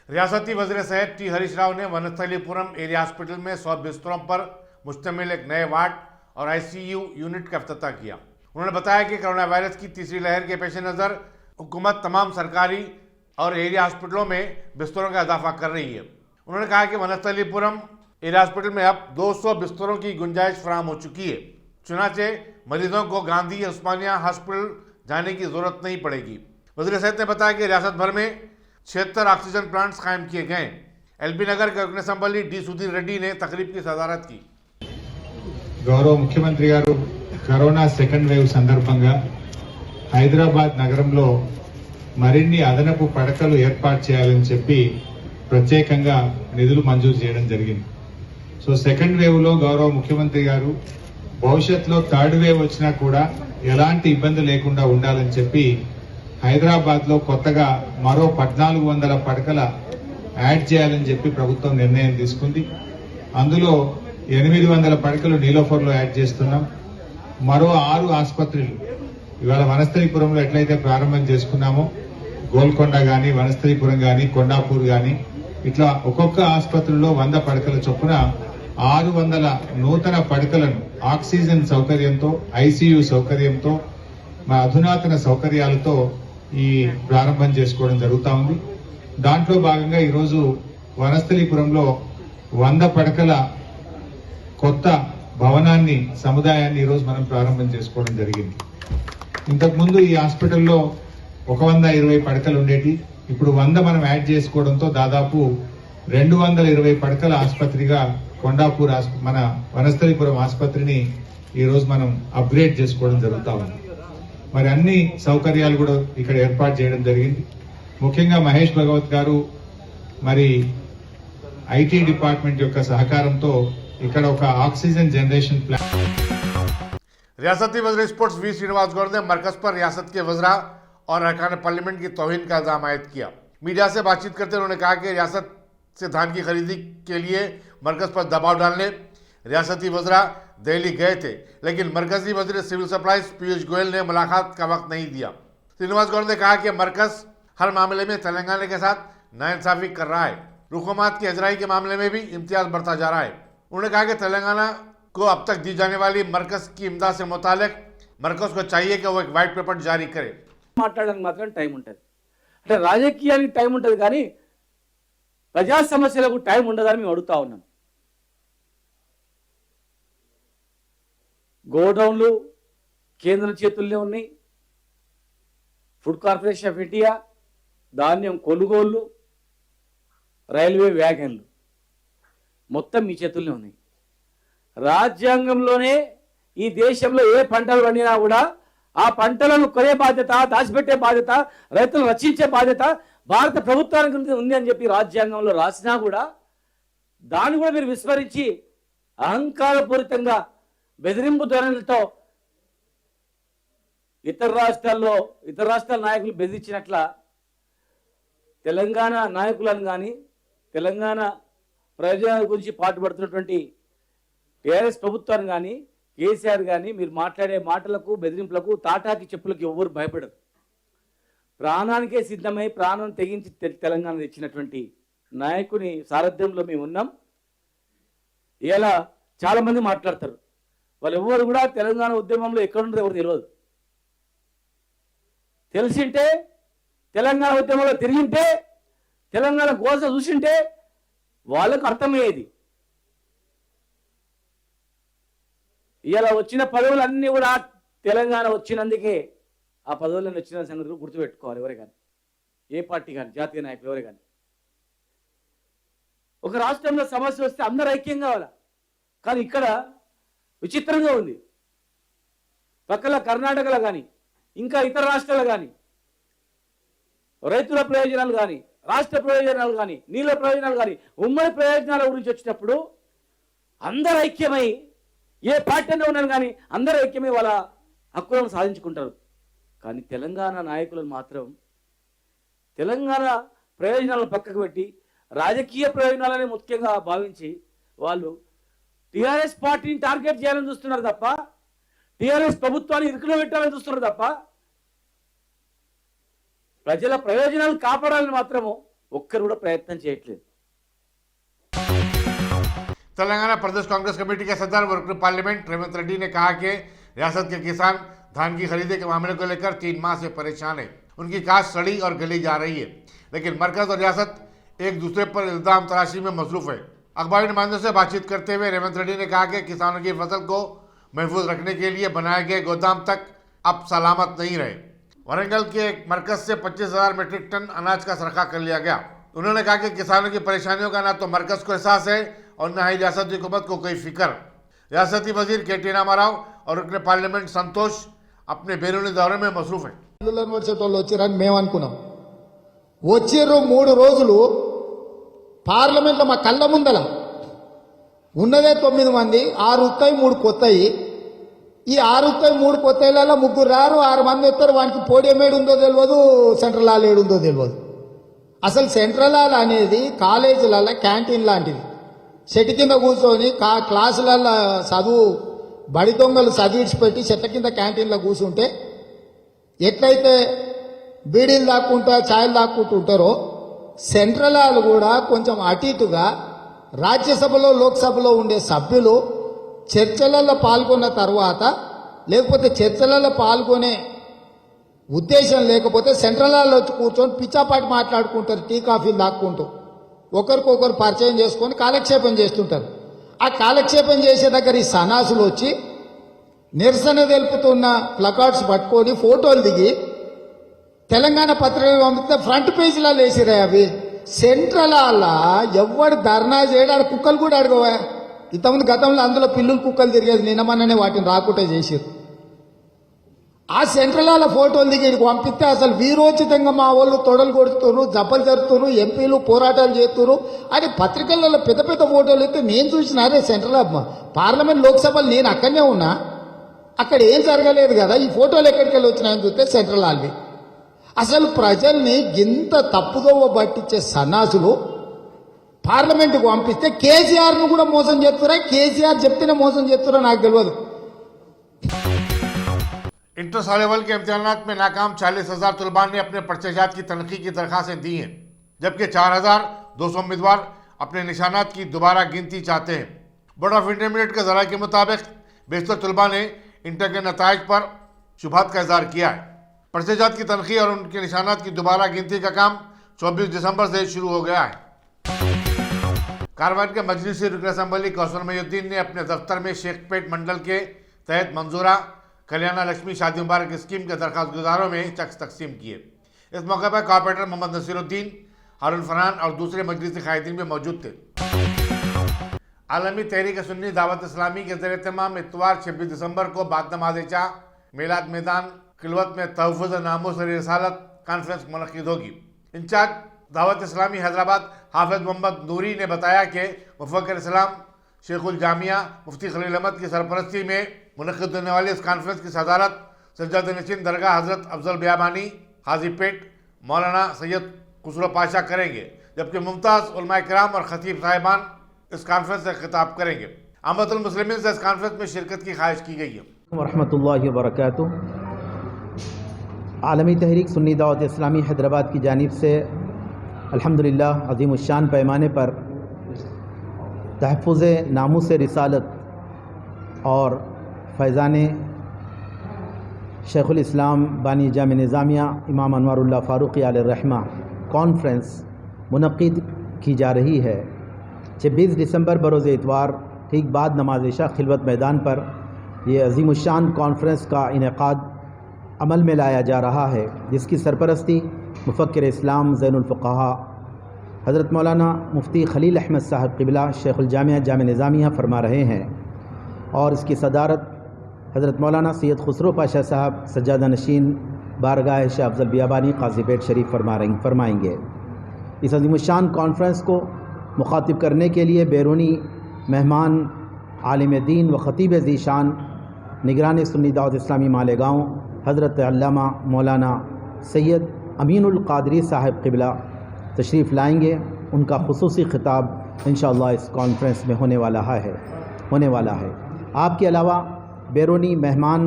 रियासती वज़ीर सेहत टी हरीश राव ने वनस्थलीपुरम एरिया हॉस्पिटल में 100 बिस्तरों पर मुश्तमिल एक नए वार्ड और आईसीयू यूनिट का इफ्तिताह किया। उन्होंने बताया कि कोरोना वायरस की तीसरी लहर के पेश नज़र हुकूमत तमाम सरकारी और एरिया हॉस्पिटलों में बिस्तरों का इजाफा कर रही है। उन्होंने कहा कि वनस्थलीपुरम एरिया हॉस्पिटल में अब 200 बिस्तरों की गुंजाइश फराहम हो चुकी है। चुनाचे मरीजों को गांधी उस्मानिया हॉस्पिटल जाने की जरूरत नहीं पड़ेगी। वज़ीर सेहत ने बताया कि रियासत भर में 76 ऑक्सीजन प्लांट्स कायम किए गए। एलबी नगर के रुकन असम्बली डी सुधीर रेड्डी ने तकरीब की सदारत की। गौरव मुख्यमंत्री गारू करोना सेकंड वेव संदर्भंगा హైదరాబాద్ నగరంలో మరిన్ని అదనపు పడకలు ఏర్పాటు చేయాలని చెప్పి ప్రత్యేకంగా నిధులు మంజూరు చేయడం జరిగింది. సో సెకండ్ వేవ్ లో గౌరవ ముఖ్యమంత్రి గారు భవిష్యత్తులో థర్డ్ వేవ్ వచ్చినా కూడా ఎలాంటి ఇబ్బంది లేకుండా ఉండాలని చెప్పి హైదరాబాద్ లో కొత్తగా మరో 1400 పడకల యాడ్ చేయాలని చెప్పి ప్రభుత్వం నిర్ణయం తీసుకుంది. అందులో 800 పడకలు నీలోఫర్లో యాడ్ చేస్తున్నాం. మరో 6 ఆసుపత్రులు ఇవాళ వనస్థలీపురంలో ఎట్లయితే ప్రారంభం చేసుకున్నామో గోల్కొండ గాని వనస్థలీపురం గాని కొండాపూర్ గాని ఇట్లా ఒక్కొక్క ఆసుపత్రిలో 100 పడకల చొప్పున 600 నూతన పడకలను ఆక్సిజన్ సౌకర్యంతో ఐసీయూ సౌకర్యంతో మా అధునాతన సౌకర్యాలతో ఈ ప్రారంభం చేసుకోవడం జరుగుతా ఉంది. దాంట్లో భాగంగా ఈరోజు వనస్థలీపురంలో 100 పడకల కొత్త భవనాన్ని సముదాయాన్ని ఈరోజు మనం ప్రారంభం చేసుకోవడం జరిగింది. ఇంతకుముందు ఈ హాస్పిటల్లో 120 పడకలు ఉండేటి, ఇప్పుడు 100 మనం యాడ్ చేసుకోవడంతో దాదాపు 220 పడకల ఆసుపత్రిగా కొండాపూర్ మన వనస్థలీపురం ఆసుపత్రిని ఈరోజు మనం అప్గ్రేడ్ చేసుకోవడం జరుగుతా ఉంది. మరి అన్ని సౌకర్యాలు కూడా ఇక్కడ ఏర్పాటు చేయడం జరిగింది. ముఖ్యంగా మహేష్ భగవత్ గారు మరి ఐటీ డిపార్ట్మెంట్ యొక్క సహకారంతో ఇక్కడ ఒక ఆక్సిజన్ जनरेशन प्लान। रियासती वज़ीर स्पोर्ट्स वी श्रीनिवास गौड़ ने मरकज पर रियासत के वज़रा और अरकान पार्लियामेंट की तौहीन का इल्जाम आयद किया। मीडिया से बातचीत करते उन्होंने कहा कि रियासत से धान की खरीदी के लिए मरकज पर दबाव डालने रियासती वज़रा दिल्ली गए थे, लेकिन मरकजी वज़ीर सिविल सप्लाईज पीयूष गोयल ने मुलाकात का वक्त नहीं दिया। श्रीनिवास गौड़ ने कहा कि मरकज हर मामले में तेलंगाना के साथ नाइंसाफी कर रहा है। रुकूमात की अजराई के मामले में भी इम्तियाज बढ़ता जा रहा है। उन्होंने कहा कि तेलंगाना को अब तक दी जाने वाली मरकज की इमदाद से मुतालिक मरकज को चाहिए कि वो एक वाइट पेपर जारी करे। మాట్లాడడానికి మాత్రం టైం ఉంటుంది, అంటే రాజకీయానికి టైం ఉంటుంది కానీ ప్రజా సమస్యలకు టైం ఉండదని మేము అడుగుతా ఉన్నాం. గోడౌన్లు కేంద్రం చేతుల్లో ఉన్నాయి, ఫుడ్ కార్పొరేషన్ ఆఫ్ ఇండియా ధాన్యం కొనుగోళ్లు, రైల్వే వ్యాగన్లు మొత్తం మీ చేతుల్లో ఉన్నాయి. రాజ్యాంగంలోనే ఈ దేశంలో ఏ పంటలు పండినా కూడా ఆ పంటలను కొనే బాధ్యత, దాచిపెట్టే బాధ్యత, రైతులను రక్షించే బాధ్యత భారత ప్రభుత్వానికి ఉంది అని చెప్పి రాజ్యాంగంలో రాసినా కూడా దాన్ని కూడా మీరు విస్మరించి అహంకారపూరితంగా బెదిరింపు ధోరణులతో ఇతర రాష్ట్రాల నాయకులు బెదిరించినట్ల తెలంగాణ నాయకులను కానీ తెలంగాణ ప్రయోజనాల గురించి పాటుపడుతున్నటువంటి టీఆర్ఎస్ ప్రభుత్వాన్ని కానీ కేసీఆర్ కానీ మీరు మాట్లాడే మాటలకు బెదిరింపులకు తాటాకి చెప్పులకు ఎవ్వరు భయపడరు. ప్రాణానికే సిద్ధమై ప్రాణం తెగించి తెలంగాణ తెచ్చినటువంటి నాయకుని సారథ్యంలో మేము ఉన్నాం. ఇలా చాలామంది మాట్లాడతారు, వాళ్ళు ఎవరు కూడా తెలంగాణ ఉద్యమంలో ఎక్కడుంటారో ఎవరు తెలియదు. తెలిసింటే తెలంగాణ ఉద్యమంలో తిరిగింటే తెలంగాణ గోస చూసింటే వాళ్ళకు అర్థమయ్యేది. ఇలా వచ్చిన పదవులన్నీ కూడా తెలంగాణ వచ్చినందుకే ఆ పదవులను వచ్చిన సంగతి గుర్తుపెట్టుకోవాలి. ఎవరే కానీ ఏ పార్టీ కానీ జాతీయ నాయకులు ఎవరే కానీ ఒక రాష్ట్రంలో సమస్య వస్తే అందరూ ఐక్యం కావాలా, కానీ ఇక్కడ విచిత్రంగా ఉంది. పక్కల కర్ణాటకలో కానీ ఇంకా ఇతర రాష్ట్రాలు కానీ రైతుల ప్రయోజనాలు కానీ రాష్ట్ర ప్రయోజనాలు కానీ నీళ్ళ ప్రయోజనాలు కానీ ఉమ్మడి ప్రయోజనాల గురించి వచ్చినప్పుడు అందరూ ఐక్యమై ఏ పార్టీలో ఉన్నారు కానీ అందరూ ఐక్యమై వాళ్ళ హక్కులను సాధించుకుంటారు. కానీ తెలంగాణ నాయకులను మాత్రం తెలంగాణ ప్రయోజనాలను పక్కకు పెట్టి రాజకీయ ప్రయోజనాలనే ముఖ్యంగా భావించి వాళ్ళు టీఆర్ఎస్ పార్టీని టార్గెట్ చేయాలని చూస్తున్నారు తప్ప, టీఆర్ఎస్ ప్రభుత్వాన్ని ఇరుకులో పెట్టాలని చూస్తున్నారు తప్ప ప్రజల ప్రయోజనాలు కాపాడాలని మాత్రము ఒక్కరు కూడా ప్రయత్నం చేయట్లేదు. तेलंगाना प्रदेश कांग्रेस कमेटी के सदर व रुकन पार्लियामेंट रेवंत रेड्डी ने कहा कि रियासत के किसान धान की खरीदी के मामले को लेकर 3 माह से परेशान है। उनकी काश्त सड़ी और गली जा रही है, लेकिन मरकज और रियासत एक दूसरे पर इल्जाम तराशी में मसरूफ है। अखबारी नुमाइंदों से बातचीत करते हुए रेवंत रेड्डी ने कहा कि किसानों की फसल को महफूज रखने के लिए बनाए गए गोदाम तक अब सलामत नहीं रहे। वरंगल के एक मरकज से 25,000 मीट्रिक टन अनाज का सरखा कर लिया गया। उन्होंने कहा कि किसानों की परेशानियों का ना तो मरकज को एहसास है और न ही रियासती हुकूमत को कोई फिक्र। रियासती वजीर के.टी. रामाराव और रुकन पार्लियामेंट संतोष अपने बैरूनी दौरे में मसरूफ है। వచ్చేటోళ్ళు వచ్చారని మేము అనుకున్నాం. వచ్చిర్రు 3 రోజులు పార్లమెంట్లో మా కళ్ళ ముందల ఉన్నదే 9 మంది, 6 ఉత్తాయి 3 కొత్తాయి. ఈ 6 ఉత్తాయి 3 కొత్తాయిలలో 3 రారు, 6 మంది వస్తారు. వానికి పోడియం ఏడుందో తెలియదు, సెంట్రల్ హాల్ ఏడుందో తెలియదు. అసలు సెంట్రల్ హాల్ అనేది కాలేజీలలో క్యాంటీన్ లాంటిది. చెట్టు కింద కూర్చొని క్లాసులలో చదువు బడి దొంగలు చదివిడిచిపెట్టి చెట్ల కింద క్యాంటీన్లో కూర్చుంటే ఎట్లయితే బీడీలు దాక్కుంటా ఛాయలు దాక్కుంటూ ఉంటారో సెంట్రల్ హాల్ కూడా కొంచెం అటు ఇటుగా రాజ్యసభలో లోక్సభలో ఉండే సభ్యులు చర్చలలో పాల్గొన్న తర్వాత లేకపోతే చర్చలలో పాల్గొనే ఉద్దేశం లేకపోతే సెంట్రల్ హాల్లో వచ్చి కూర్చొని పిచ్చాపాటి మాట్లాడుకుంటారు, టీ కాఫీలు దాక్కుంటూ ఒకరికొకరు పరిచయం చేసుకొని కాలక్షేపం చేస్తుంటారు. ఆ కాలక్షేపం చేసే దగ్గర ఈ సన్నాసులు వచ్చి నిరసన తెలుపుతున్న ప్లకార్డ్స్ పట్టుకొని ఫోటోలు దిగి తెలంగాణ పత్రిక పంపిస్తే ఫ్రంట్ పేజీలో వేసిరా. అవి సెంట్రల్ హాల్లా ఎవడు ధర్నా చేయడాడు, కుక్కలు కూడా అడగవా. ఇంతకుముందు గతంలో అందులో పిల్లులు కుక్కలు తిరిగేది, నిన్నమన్ననే వాటిని రాకుండా చేసారు. ఆ సెంట్రల్ హాల్ ఫోటోలు దిగి పంపిస్తే అసలు వీరోచితంగా మా వాళ్ళు తొడలు కొడుతున్నారు, జబ్బలు జరుపుతున్నారు, ఎంపీలు పోరాటాలు చేస్తున్నారు అని పత్రికలలో పెద్ద పెద్ద ఫోటోలు అయితే నేను చూసిన. అరే సెంట్రల్ పార్లమెంట్ లోక్సభలు నేను అక్కడనే ఉన్నా, అక్కడ ఏం జరగలేదు కదా, ఈ ఫోటోలు ఎక్కడికి వెళ్ళి వచ్చినాయని చూస్తే సెంట్రల్ హాల్వి. అసలు ప్రజల్ని ఇంత తప్పుదోవ పట్టించే సన్నాసులు పార్లమెంట్కి పంపిస్తే కేసీఆర్ను కూడా మోసం చేస్తారా, కేసీఆర్ చెప్తేనే మోసం చేస్తారో నాకు తెలియదు. इंटर साल लेवल के इम्तिहानात में नाकाम 40,000 तलबान ने अपने पर्चेजात की तनखी की दरखास्तें दी हैं, जबकि 4,200 उम्मीदवार अपने निशानात की दोबारा गिनती चाहते हैं। बोर्ड ऑफ इंटरमीडिएट के जराये के मुताबिक बेशतर तलबा ने इंटर के नताइज पर शुबहत का इजहार किया है। पर्चेजात की तनखी और उनके निशानात की दोबारा गिनती का काम 24 दिसंबर से शुरू हो गया है। कारवान के मजलिसी रुकन असम्बली कौसर मयूद्दीन ने अपने दफ्तर में शेखपेट मंडल के तहत मंजूरा कल्याणा लक्ष्मी शादी मुबारक स्कीम के दरखास्त गुजारों में चेक तकसीम किए। इस मौके पर कॉर्पोरेटर मोहम्मद नसीरुद्दीन, हारून फरहान और दूसरे मजलिसी कायदीन भी मौजूद थे। आलमी तहरीक सुन्नी दावत इस्लामी के ज़रिए तमाम इतवार 26 दिसंबर को बाद नमाज़ इशा मेलाद मैदान खिलवत में तहफ़्फ़ुज़ नामूस और रिसालत कॉन्फ्रेंस मुनक़्क़िद होगी। इंचार्ज दावत इस्लामी हैदराबाद हाफिज़ मोहम्मद नूरी ने बताया कि मुफ़क्किर इस्लाम शेखुल जामिया मुफ्ती खलील अहमद की सरपरस्ती में मुनक़्क़िद होने वाली इस कॉन्फ्रेंस की सदारत सज्जाद नशीन दरगाह हज़रत अफजल बियाबानी हाजीपेट मौलाना सैयद खुसरो पाशा करेंगे, जबकि मुमताज़ उलमा किराम और खतीब साहिबान इस कॉन्फ्रेंस से खिताब करेंगे। अहमदुल मुस्लिमीन से इस कॉन्फ्रेंस में शिरकत की ख्वाहिश की गई है। वरहमतुल्लाहि वबरकातुहू। आलमी तहरीक सुन्नी दावत इस्लामी हैदराबाद की जानिब से अल्हम्दुलिल्लाह अज़ीमुश्शान पैमाने पर तहफ़्फ़ुज़ नामूस रिसालत और फैज़ान शेखुल इस्लाम बानी जाम निज़ामिया इमाम अनवारुल्लाह फ़ारूक़ी अलैहिर्रहमा कॉन्फ्रेंस मुनक़्क़िद की जा रही है। 26 दिसंबर बरोज़ इतवार ठीक बाद नमाज इशा खिलवत मैदान पर ये अज़ीमुश्शान कॉन्फ्रेंस का इनेक़ाद अमल में लाया जा रहा है, जिसकी सरपरस्ती मुफ़क्किर इस्लाम ज़ैनुल फ़ुक़हा हज़रत मौलाना मुफ्ती खलील अहमद साहब क़िबला शेखुल जामिया जाम निज़ामिया फरमा रहे हैं और इसकी सदारत हज़रत मौलाना सैयद खुसरो पाशा साहब सज्जादा नशीन बारगाह शाह अफजल बियाबानी काजीपेट शरीफ फरमाएंगे। इस अज़ीमुश्शान कॉन्फ्रेंस को मुखातिब करने के लिए बैरूनी मेहमान आलिम दीन व ख़तीब ज़ीशान निगरान सुन्नी दावत इस्लामी मालेगांव हज़रत अल्लामा मौलाना सैयद अमीनुल क़ादरी साहब क़िबला तशरीफ़ लाएंगे। उनका खुसूसी ख़िताब इंशाअल्लाह इस कॉन्फ्रेंस में होने वाला है। आपके अलावा बैरूनी मेहमान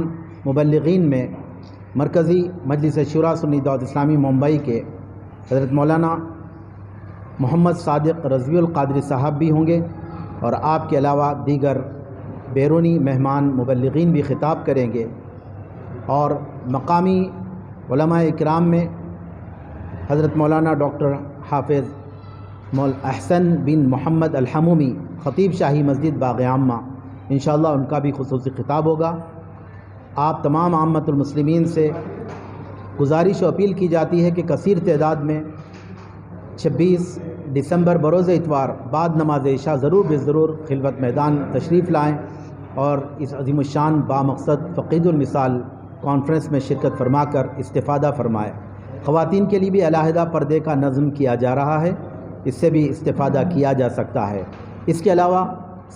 मुबल्लिगीन में मरकज़ी मजलिस शुरा सुन्नी दावत इस्लामी मुंबई के हज़रत मौलाना मोहम्मद सादिक रज़वियुल क़ादरी साहब भी होंगे और आपके अलावा दीगर बैरूनी मेहमान मुबल्लिगीन भी ख़िताब करेंगे। और मकामी उलमा इकराम में हज़रत मौलाना डॉक्टर हाफिज़ मौल अहसन बिन मोहम्मद अल-हमूमी ख़तीब शाही मस्जिद बाग़ आम्मा, इंशाअल्लाह उनका भी खुसूसी ख़िताब होगा। आप तमाम आम्मतुल मुस्लिमीन से गुजारिश और अपील की जाती है कि कसीर तादाद में 26 दिसंबर बरोज़ इतवार बाद नमाज इशा ज़रूर खिलवत मैदान तशरीफ़ लाएँ और इस अज़ीमुश्शान बामक़सद फ़क़ीदुल मिसाल कॉन्फ्रेंस में शिरकत फरमाकर इस्तिफ़ादा फ़रमाएँ। ख़वातीन के लिए भी अलहदा पर्दे का नज़्म किया जा रहा है, इससे भी इस्तिफ़ादा किया जा सकता है। इसके अलावा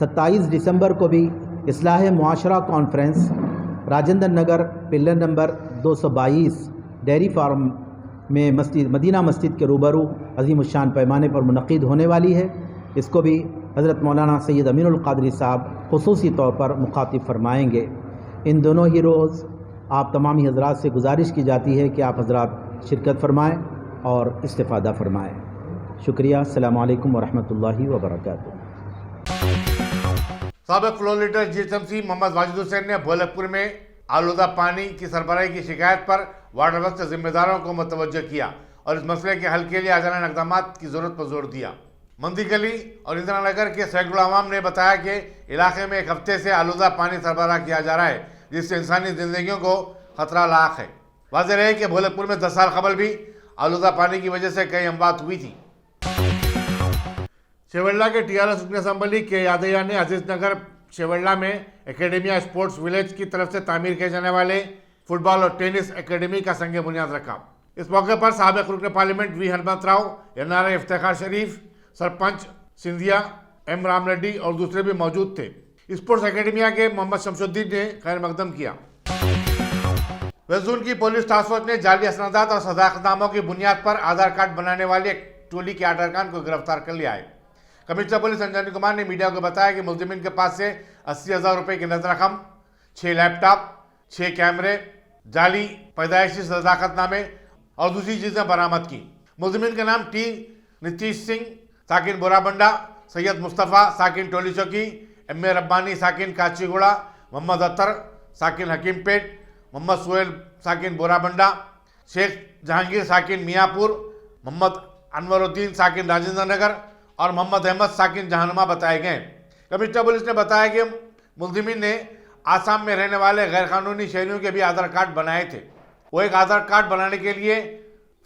27 दिसंबर को भी इस्लाह मुआशरा conference Rajendra Nagar pillar number 222 dairy farm में मदीना मस्जिद के रूबरू अज़ीमुश्शान पैमाने पर मुनक़िद होने वाली है। इसको भी हज़रत मौलाना सैयद अमीनुल क़ादरी साहब खुसूसी तौर पर मुखातिब फरमाएँगे। इन दोनों ही रोज़ आप तमामी हज़रात से गुजारिश की जाती है कि आप हज़रात शिरकत फरमाएँ और इस्तिफ़ादा फरमाएँ। शुक्रिया। अस्सलामु अलैकुम वरहमतुल्लाहि वबरकातुहू। साबिक़ floor leader GHMC Mohammed Wajid Hussain ने भोलकपुर में आलूदा पानी की सरबराही की शिकायत पर वाटर वर्क्स के जिम्मेदारों को मुतवज्जो किया और इस मसले के हल के लिए आजाना इक़दाम की ज़रूरत पर जोर दिया। मंदी गली और इंदिरा नगर के सैकड़ों आवाम ने बताया कि इलाके में एक हफ्ते से आलूदा पानी सरबराह किया जा रहा है, जिससे इंसानी जिंदगियों को खतरा लाक है। वाज़ेह रहे कि भोलकपुर में 10 साल कबल भी आलूदा पानी की वजह से कई अमवात हुई थी। शेवल्ला के टीआरएस रुकन असम्बली के यादैया ने अजीज नगर शेवल्ला में एकेडमिया स्पोर्ट्स विलेज की तरफ से तामीर किए जाने वाले फुटबॉल और टेनिस एकेडमी का संग बुनियाद रखा। इस मौके पर साबिक़ रुकन parliament V Hanumanth Rao, NRI Iftikhar Sharif, sarpanch Scindia, M Ram Reddy और दूसरे भी मौजूद थे। स्पोर्ट्स एकेडमिया के मोहम्मद शमसुद्दीन ने खैर मकदम किया। वेस्ट जोन की पुलिस टास्क फोर्स ने जाली असनादात और सदाकतनामों की बुनियाद पर आधार कार्ड बनाने वाली एक टोली के 8 अरकान को गिरफ्तार कर लिया है। कमिश्नर पुलिस अंजनी कुमार ने मीडिया को बताया कि मुलजिमिन के पास से 80,000 रुपए की नकद रकम, 6 लैपटॉप, 6 कैमरे, जाली पैदाइशी सदाकतनामे और दूसरी चीजें बरामद की। मुलजिमिन के नाम टी नीतीश सिंह साकिन बोराबंडा, सैयद मुस्तफ़ा साकिन टोली चौकी, एम ए रब्बानी साकिन काचीगुड़ा, मोहम्मद अतर साकिन हकीमपेट, मोहम्मद सोहेल साकिन बोराबंडा, शेख जहांगीर साकिन मियाँपुर, मोहम्मद अनवरुद्दीन साकिन राजेंद्र नगर और मोहम्मद अहमद साकिन जहानुमा बताए गए। कमिश्नर पुलिस ने बताया कि मुलजिमिन ने आसाम में रहने वाले गैर कानूनी शहरियों के भी आधार कार्ड बनाए थे। वो एक आधार कार्ड बनाने के लिए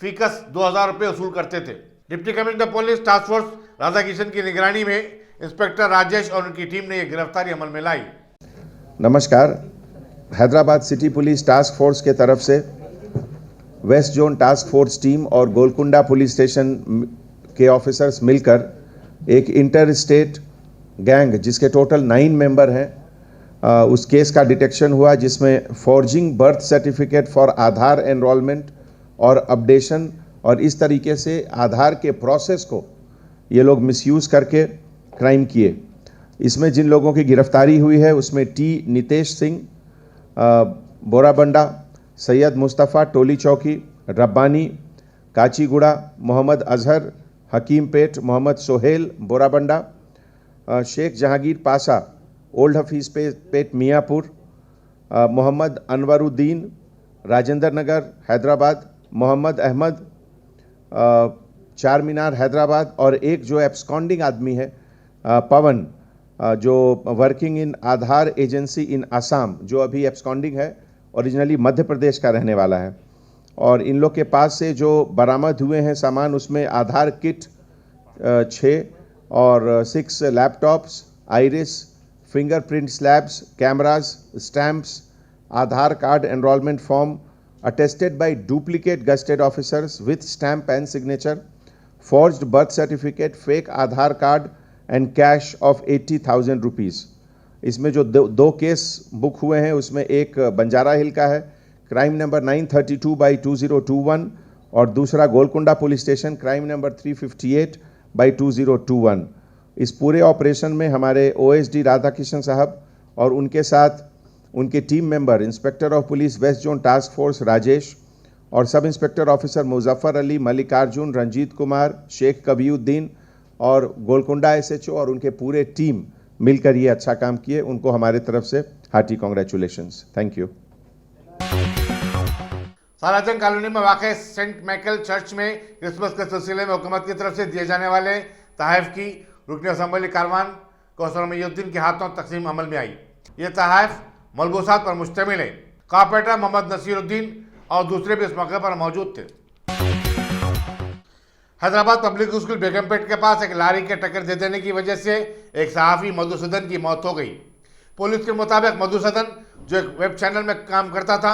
फीकस 2,000 रुपये वसूल करते थे। Deputy commissioner police task force Radha Kishan की निगरानी में इंस्पेक्टर राजेश और उनकी टीम ने यह गिरफ्तारी अमल में लाई। नमस्कार। Hyderabad city police task force के तरफ से waste zone task force team और गोलकुंडा पुलिस स्टेशन के ऑफिसर्स मिलकर एक इंटर स्टेट गैंग जिसके टोटल 9 मेंबर हैं, उस केस का डिटेक्शन हुआ जिसमें forging birth certificate for Aadhaar enrolment और अपडेशन और इस तरीके से आधार के प्रोसेस को ये लोग मिसयूज़ करके क्राइम किए। इसमें जिन लोगों की गिरफ्तारी हुई है उसमें टी नितेश सिंह बोराबंडा, सैयद मुस्तफ़ा टोली चौकी, रब्बानी काचीगुड़ा, मोहम्मद अजहर हकीमपेट, मोहम्मद सोहेल बोराबंडा, शेख जहांगीर पासा ओल्ड हफीज़ पेट मियाँपुर, मोहम्मद अनवरुद्दीन राजेंद्र नगर हैदराबाद, मोहम्मद अहमद चार मीनार हैदराबाद और एक जो एब्सकॉन्डिंग आदमी है पवन जो वर्किंग इन आधार एजेंसी इन आसाम, जो अभी एब्सकॉन्डिंग है, ओरिजिनली मध्य प्रदेश का रहने वाला है। और इन लोग के पास से जो बरामद हुए हैं सामान उसमें आधार किट 6 और 6 laptops, iris, fingerprint slabs, cameras, stamps, Aadhaar card enrolment form attested by duplicate gazetted officers with stamp and signature, forged birth certificate, fake Aadhaar card and cash of 80,000 rupees। इसमें जो दो केस बुक हुए हैं उसमें एक बंजारा हिल का है, crime number 932/2021 और दूसरा Golconda police station crime number 358/2021। इस पूरे ऑपरेशन में हमारे OSD राधाकिशन साहब और उनके साथ उनके team member inspector of police west zone task force Rajesh और sub inspector officer Muzaffar Ali, Mallikarjun, Ranjit Kumar, Sheikh Kabiuddin और गोलकुंडा एसएचओ और उनके पूरे टीम मिलकर ये अच्छा काम किए। उनको हमारे तरफ से hearty congratulations. Thank you. Salarjung colony में वाक़ सेंट माइकल चर्च में क्रिसमस के सिलसिले में हुकूमत की तरफ से दिए जाने वाले तहफ़ की रुकनी असम्बली कारवान कौसर मईउद्दीन के हाथों तकसीम अमल में आई। ये तहफ़ मलबूसात पर मुश्तमिल है। कारपेंटर मोहम्मद नसीरुद्दीन और दूसरे भी इस मौके पर मौजूद थे। हैदराबाद पब्लिक स्कूल बेगमपेट के पास एक लारी के टक्कर दे देने की वजह से एक सहाफ़ी मधुसूदन की मौत हो गई। पुलिस के मुताबिक मधुसूदन, जो एक वेब चैनल में काम करता था,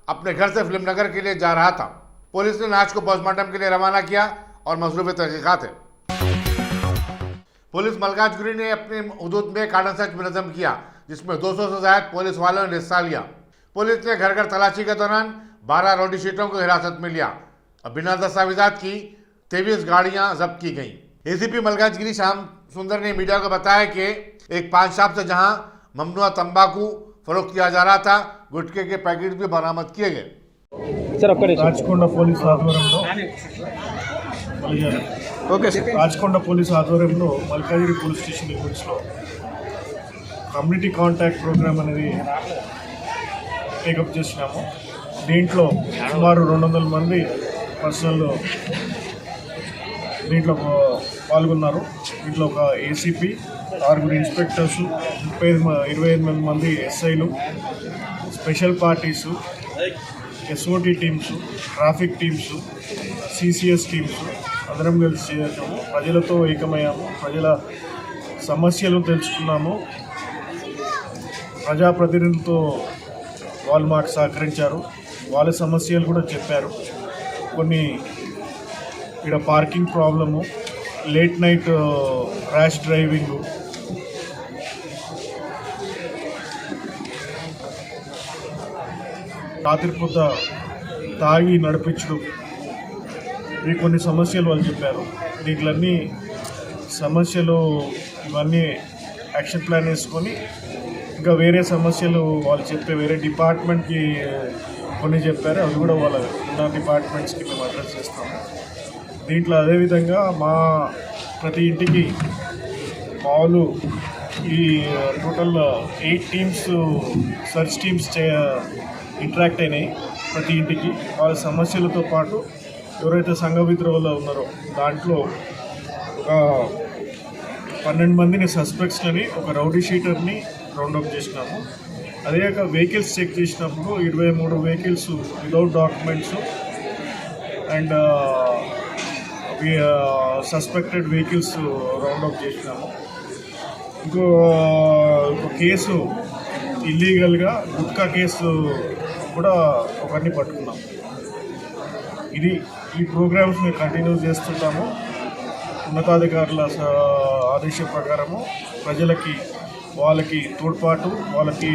अपने घर से फिल्म नगर के लिए जा रहा था। पुलिस ने लाश को पोस्टमार्टम के लिए रवाना किया और मसरूफ़ तहक़ीक़ात है। पुलिस मलकाजगिरी ने अपने हुदूद में कार्डन सर्च मुनज़्ज़म किया, जिसमें 200 से ज़ायद पुलिस वालों ने हिस्सा लिया। पुलिस ने घर घर तलाशी के दौरान 12 रौडी शीटों को हिरासत में लिया और बिना दस्तावेजात की 23 गाड़ियां जब्त की गईं। एसीपी मलकाजगिरी श्याम सुंदर ने मीडिया को बताया कि एक पान शॉप से जहां ममनुआ तंबाकू फरोख्त किया जा रहा था, गुटखे के पैकेट भी बरामद किए गए। రాచకొండ పోలీస్ ఆధ్వర్యంలో రాచకొండ పోలీస్ ఆధ్వర్యంలో మల్కాజిగిరి పోలీస్ స్టేషన్ లిమిట్స్లో కమ్యూనిటీ కాంటాక్ట్ ప్రోగ్రామ్ అనేది టేకప్ చేసినాము. దీంట్లో సుమారు 200 మంది పర్సనల్ దీంట్లో పాల్గొన్నారు. దీంట్లో ఒక ఏసీపీ, 6 ఇన్స్పెక్టర్సు, 28 మంది ఎస్ఐలు, special parties, SOT teams, traffic teams, CCS teams అందరం కలిసి చేసాము. ప్రజలతో ఏకమయ్యాము, ప్రజల సమస్యలు తెలుసుకున్నాము. ప్రజాప్రతినిధులతో వాళ్ళు మాకు సహకరించారు, వాళ్ళ సమస్యలు కూడా చెప్పారు. కొన్ని ఇక్కడ parking problem, late night rash driving, రాత్రిపూట తాగి నడిపించడం, ఇవి కొన్ని సమస్యలు వాళ్ళు చెప్పారు. దీంట్లన్నీ సమస్యలు ఇవన్నీ యాక్షన్ ప్లాన్ వేసుకొని ఇంకా వేరే సమస్యలు వాళ్ళు చెప్పే వేరే డిపార్ట్మెంట్కి కొన్ని చెప్పారు, అవి కూడా వాళ్ళ ఉన్న డిపార్ట్మెంట్స్కి మేము అడ్రస్ చేస్తాము. దీంట్లో అదేవిధంగా మా ప్రతి ఇంటికి మామూలు ఈ total 8 teams search teams interact అయినాయి. ప్రతి ఇంటికి వాళ్ళ సమస్యలతో పాటు ఎవరైతే సంఘ విద్రోహులు ఉన్నారో దాంట్లో ఒక 12 మందిని సస్పెక్ట్స్ని, ఒక రౌడీ షీటర్ని రౌండప్ చేసినాము. అదే కాక వెహికల్స్ చెక్ చేసినప్పుడు 23 vehicles without documents and suspected vehicles round up చేసినాము. ఇంకో కేసు ఇల్లీగల్గా గుట్కా కేసు కూడా ఒకరిని పట్టుకున్నాం. ఈ ప్రోగ్రామ్స్ మేము కంటిన్యూ చేస్తుంటాము. ఉన్నతాధికారుల ఆదేశం ప్రకారము ప్రజలకి వాళ్ళకి తోడ్పాటు, వాళ్ళకి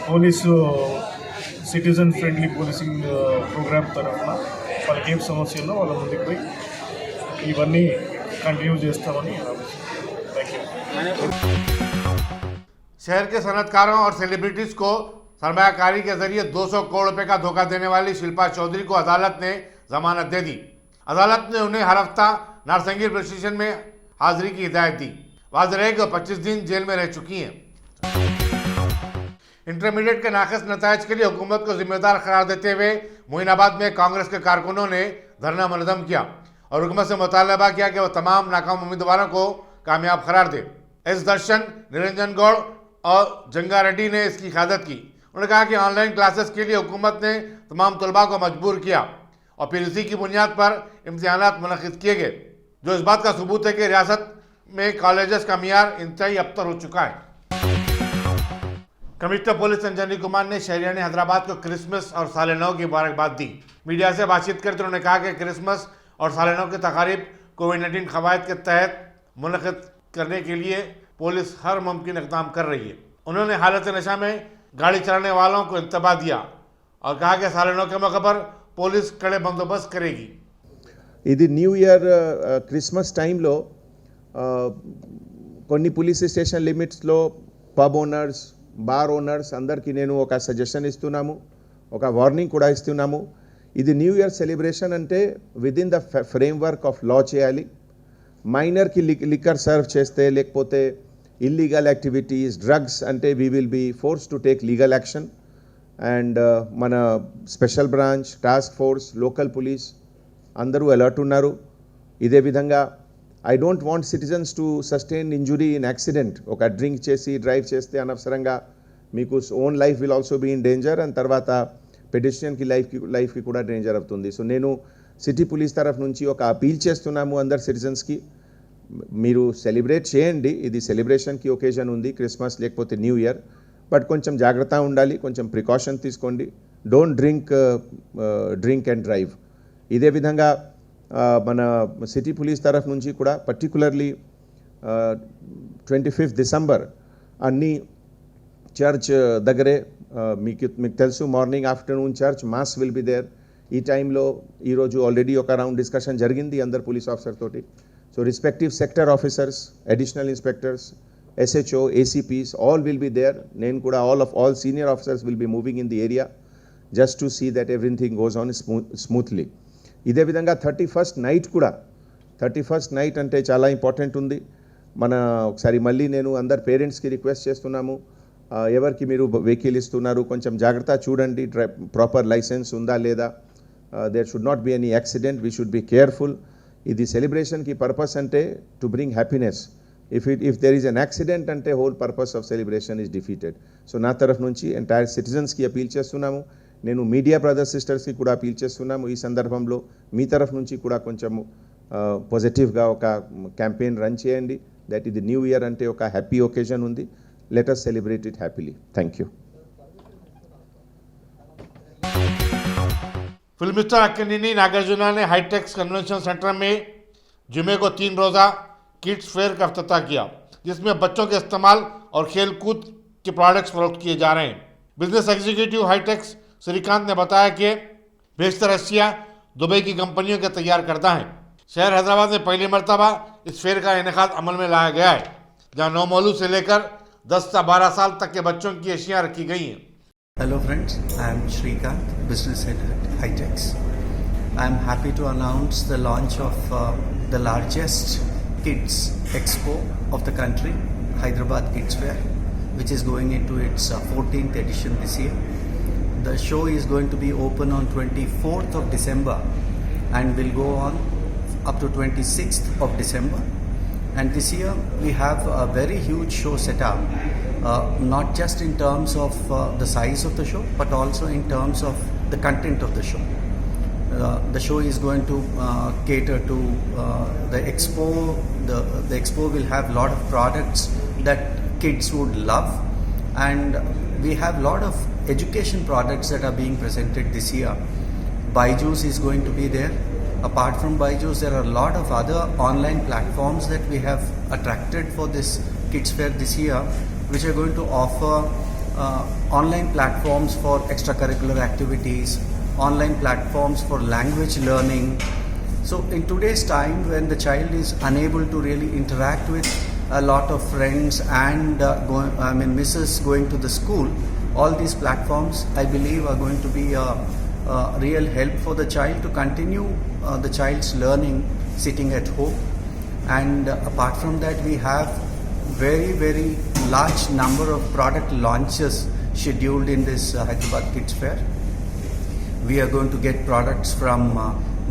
police citizen friendly policing program తరఫున వాళ్ళకి ఏం సమస్యల్లో వాళ్ళ ముందుకు పోయి ఇవన్నీ కంటిన్యూ చేస్తామని థ్యాంక్ యూ. शहर के सनतकारों और सेलिब्रिटीज़ को सरमायाकारी के जरिए 200 करोड़ रुपए का धोखा देने वाली शिल्पा चौधरी को अदालत ने जमानत दे दी। अदालत ने उन्हें हर हफ्ता नारसंगीर पुलिस स्टेशन में हाजिरी की हिदायत दी। वाज़ेह रहे कि 25 दिन जेल में रह चुकी हैं। इंटरमीडिएट के नाक़िस नताइज के लिए हुकूमत को जिम्मेदार करार देते हुए मोइनाबाद में कांग्रेस के कारकुनों ने धरना मुनज़्ज़म किया और हुकूमत से मुतालबा किया कि वह तमाम नाकाम उम्मीदवारों को कामयाब करार दे। एस दर्शन, निरंजन गौड़ और जंगा रेड्डी ने इसकी क़यादत की। उन्होंने कहा कि ऑनलाइन क्लासेस के लिए हुकूमत ने तमाम तलबा को मजबूर किया और फिर इसी की बुनियाद पर इम्तिहानात मुनक़िद किए गए, जो इस बात का सबूत है कि रियासत में कॉलेजेस का मियार इंतहाई अबतर हो चुका है। कमिश्नर पुलिस अंजनी कुमार ने शहरियान हैदराबाद को क्रिसमस और साल नौ की मुबारकबाद दी। मीडिया से बातचीत करते उन्होंने कहा कि क्रिसमस और साल नौ की तकारीब कोविड-19 कवायद के तहत मुनक़िद करने के लिए पुलिस हर मुमकिन इक़दाम कर रही है। उन्होंने हालत नशा में गाड़ी चलाने वालों को इंतबाह दिया और कहा कि साल नौ के मौके पर पुलिस कड़े बंदोबस्त करेगी। ఇది న్యూ ఇయర్ క్రిస్మస్ టైంలో కొన్ని పోలీస్ స్టేషన్ లిమిట్స్లో పబ్ ఓనర్స్, బార్ ఓనర్స్ అందరికీ నేను ఒక సజెషన్ ఇస్తున్నాము, ఒక వార్నింగ్ కూడా ఇస్తున్నాము. ఇది న్యూ ఇయర్ సెలబ్రేషన్ అంటే within the framework of law చేయాలి. మైనర్కి లిక్కర్ సర్వ్ చేస్తే లేకపోతే ఇల్లీగల్ యాక్టివిటీస్ డ్రగ్స్ అంటే we will be force to take legal action. And మన special branch task force local police అందరూ అలర్ట్ ఉన్నారు. ఇదే విధంగా I don't want citizens to sustain injury in accident. ఒక డ్రింక్ చేసి డ్రైవ్ చేస్తే అనవసరంగా మీకు own life will also be in danger and తర్వాత పెడిస్ట్రియన్కి లైఫ్కి కూడా డేంజర్ అవుతుంది. సో నేను సిటీ పోలీస్ తరఫు నుంచి ఒక అపీల్ చేస్తున్నాము అందరు సిటిజన్స్కి, మీరు సెలబ్రేట్ చేయండి. ఇది సెలబ్రేషన్కి ఒకేజన్ ఉంది, క్రిస్మస్ లేకపోతే న్యూ ఇయర్, బట్ కొంచెం జాగ్రత్త ఉండాలి, కొంచెం ప్రికాషన్ తీసుకోండి. Don't drink and drive. ఇదే విధంగా మన సిటీ పోలీస్ తరఫు నుంచి కూడా పర్టికులర్లీ 25th డిసెంబర్ అన్ని చర్చ్ దగ్గరే మీకు తెలుసు morning afternoon church mass will be there. ఈ టైంలో ఈరోజు ఆల్రెడీ ఒక రౌండ్ డిస్కషన్ జరిగింది అందరు పోలీస్ ఆఫీసర్ తోటి. So respective sector officers, additional inspectors, SHO, ACPs all will be there. నేను కూడా all senior officers will be moving in the area just to see that everything goes on smoothly. ఇదే విధంగా 31st night కూడా 31st night అంటే చాలా important ఉంది. మన ఒకసారి మళ్ళీ నేను అందరు పేరెంట్స్కి రిక్వెస్ట్ చేస్తున్నాము, ఎవరికి మీరు వెహికల్ ఇస్తున్నారు కొంచెం జాగ్రత్త చూడండి, ప్రాపర్ లైసెన్స్ ఉందా లేదా, there should not be any accident, we should be careful. ఇది సెలబ్రేషన్కి పర్పస్ అంటే to bring happiness. If there is an accident ante whole purpose of celebration is defeated. So na taraf nunchi entire citizens ki appeal chestunamu, nenu media brothers sisters ki kuda appeal chestunamu. Ee sandarbhamlo mee taraf nunchi kuda koncham positive ga oka campaign run cheyandi that is the new year ante oka happy occasion undi. Let us celebrate it happily. Thank you. Film star Akkineni Nagarjuna ने HITEX convention centre में जुमे को 3 रोज़ा kids fair का अफ्ताह किया, जिसमें बच्चों के इस्तेमाल और खेल कूद के प्रोडक्ट्स फरोख्त किए जा रहे हैं. बिजनेस एग्जीक्यूटिव हाईटेक्स श्रीकांत ने बताया कि बेशतर अशिया दुबई की कंपनियों के तैयार करता है. शहर हैदराबाद में पहली मरतबा इस फेयर का इनेकाद अमल में लाया गया है, जहाँ 9 मालूम से लेकर 10 से 12 साल तक के बच्चों की अशियाँ रखी गई हैं. Hello friends, I am Shrikant, business head at Hitex. I am happy to announce the launch of the largest Kids Expo of the country, Hyderabad Kids Fair, which is going into its 14th edition this year. The show is going to be open on 24th of December and will go on up to 26th of December. And this year we have a very huge show set up, not just in terms of the size of the show, but also in terms of the content of the show. The show is going to cater to the expo. The expo will have a lot of products that kids would love, and we have a lot of education products that are being presented this year. Byju's is going to be there. Apart from Byju's, there are a lot of other online platforms that we have attracted for this Kids Fair this year, which are going to offer online platforms for extracurricular activities, online platforms for language learning. So in today's time when the child is unable to really interact with a lot of friends and misses going to the school, all these platforms I believe are going to be a real help for the child to continue the child's learning sitting at home. And apart from that, we have very large number of product launches scheduled in this Hyderabad Kids Fair. We are going to get products from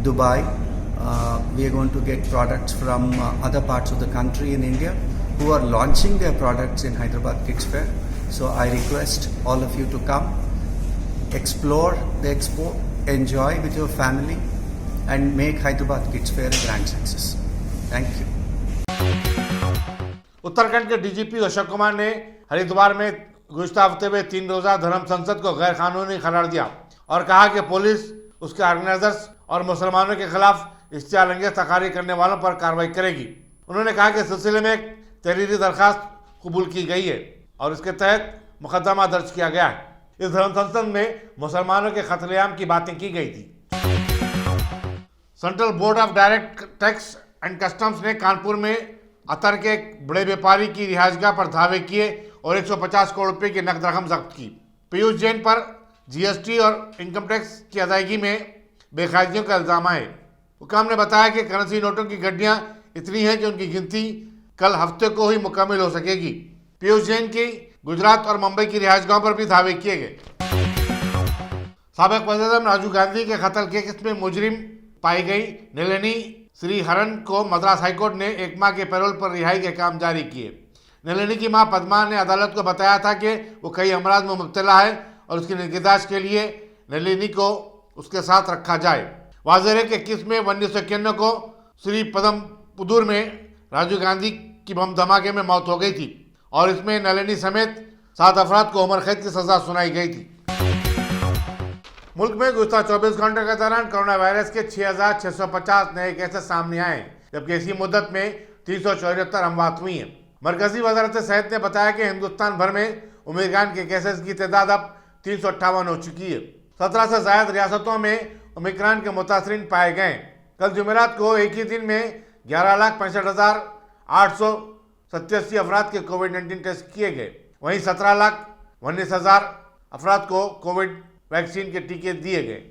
Dubai. We are going to get products from other parts of the country in India who are launching their products in Hyderabad Kids Fair. So I request all of you to come, explore the expo, enjoy with your family, and make Hyderabad Kids Fair a grand success. Thank you. Uttarakhand के DGP Ashok Kumar ने हरिद्वार में गुज़िश्ता हफ्ते में 3 रोज़ा धर्म संसद को गैर कानूनी करार दिया और कहा कि पुलिस उसके ऑर्गेनाइजर्स और मुसलमानों के खिलाफ इश्तिहारअंगेज़ तकारीर करने वालों पर कार्रवाई करेगी. उन्होंने कहा कि इस सिलसिले में एक तहरीरी दरखास्त कबूल की गई है और इसके तहत मुकदमा दर्ज किया गया है. इस धर्म संसद में मुसलमानों के कत्लेआम की बातें की गई थी. Central board of direct tax and customs ने कानपुर में अतर के एक बड़े व्यापारी की रिहायशगाह पर धावे किए और 150 करोड़ रुपए की नकद रकम जब्त की. पीयूष जैन पर GST और इनकम टैक्स की अदायगी में बेकायदगियों का इल्जाम आए। हुकाम ने बताया कि करेंसी नोटों की गड्डियां इतनी हैं कि उनकी गिनती कल हफ्ते को ही मुकम्मल हो सकेगी। पीयूष जैन की गुजरात और मुंबई की रिहायशगाहों पर भी धावे किए गए। साबिक वज़ीर-ए-आज़म राजीव गांधी के कत्ल के केस में मुजरिम पाई गई नलिनी श्रीहरन को मद्रास हाईकोर्ट ने 1 माह के पैरोल पर रिहाई के काम जारी किए। नलिनी की मां पद्मा ने अदालत को बताया था कि वो कई अमराज में मुब्तला है और उसकी निगहदाश्त के लिए नलिनी को उसके साथ रखा जाए। वाज़ेह है कि 21 में 1991 को श्री पदमपुदुर में राजीव गांधी की बम धमाके में मौत हो गई थी और इसमें नलिनी समेत 7 अफराद को उम्र कैद की सजा सुनाई गई थी। मुल्क में गुज़श्ता 24 घंटों के दौरान कोरोना वायरस के 6,650 नए केसेस सामने आए, जबकि इसी मुद्दत में 374 अमवात हुई हैं। मरकजी वजारत सेहत ने बताया कि हिंदुस्तान भर में ओमिक्रॉन के केसेस की तादाद अब 358 हो चुकी है। 17 से ज़ायद रियासतों में ओमिक्रॉन के मुतासरीन पाए गए। कल जुमेरात को एक ही दिन में 11,65,887 अफराद के कोविड-19 टेस्ट किए गए। वहीं 17,19,000 अफराद को कोविड वैक्सीन के टीके दिए गए।